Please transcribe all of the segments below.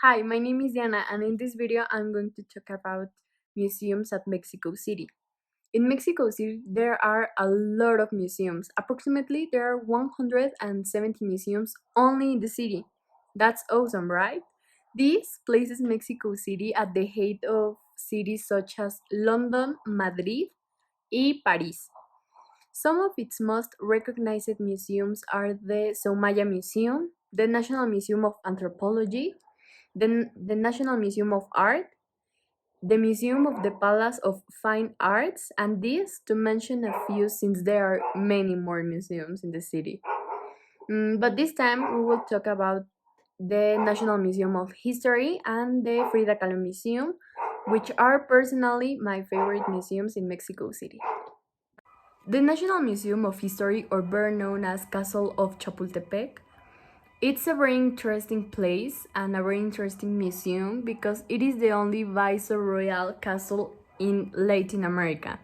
Hi, my name is Diana, and in this video, I'm going to talk about museums at Mexico City. In Mexico City, there are a lot of museums. Approximately, there are 170 museums only in the city. That's awesome, right? This places Mexico City at the head of cities such as London, Madrid, and Paris. Some of its most recognized museums are the Soumaya Museum, the National Museum of Anthropology, the National Museum of Art, the Museum of the Palace of Fine Arts, and this to mention a few since there are many more museums in the city. But this time we will talk about the National Museum of History and the Frida Kahlo Museum, which are personally my favorite museums in Mexico City. The National Museum of History, or better known as Castle of Chapultepec, it's a very interesting place and a very interesting museum because it is the only viceroyal castle in Latin America.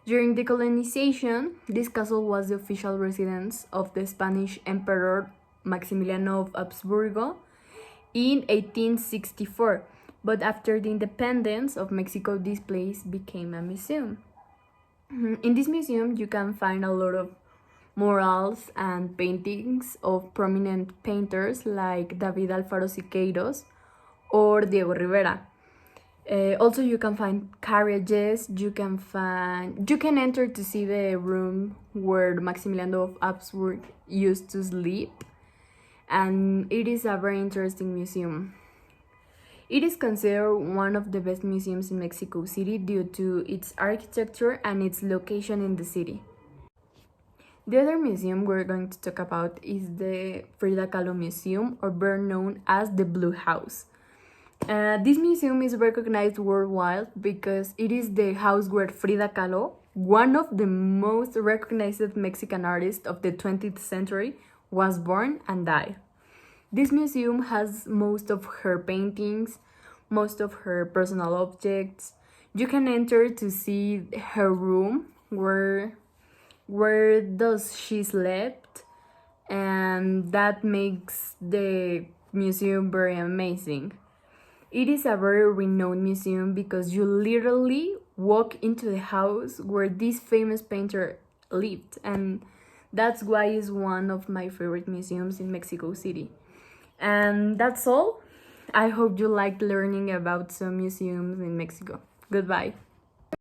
During the colonization, this castle was the official residence of the Spanish Emperor Maximiliano of Habsburgo in 1864. But after the independence of Mexico, this place became a museum. In this museum, you can find a lot of murals and paintings of prominent painters like David Alfaro Siqueiros or Diego Rivera. Also, you can find carriages. You can enter to see the room where Maximiliano of Habsburg used to sleep, and it is a very interesting museum. It is considered one of the best museums in Mexico City due to its architecture and its location in the city. The other museum we're going to talk about is the Frida Kahlo Museum, or better known as the Blue House. This museum is recognized worldwide because it is the house where Frida Kahlo, one of the most recognized Mexican artists of the 20th century, was born and died. This museum has most of her paintings, most of her personal objects. You can enter to see her room where does she slept, and that makes the museum very amazing. It is a very renowned museum because you literally walk into the house where this famous painter lived, and that's why it's one of my favorite museums in Mexico City. And that's all. I hope you liked learning about some museums in Mexico. Goodbye.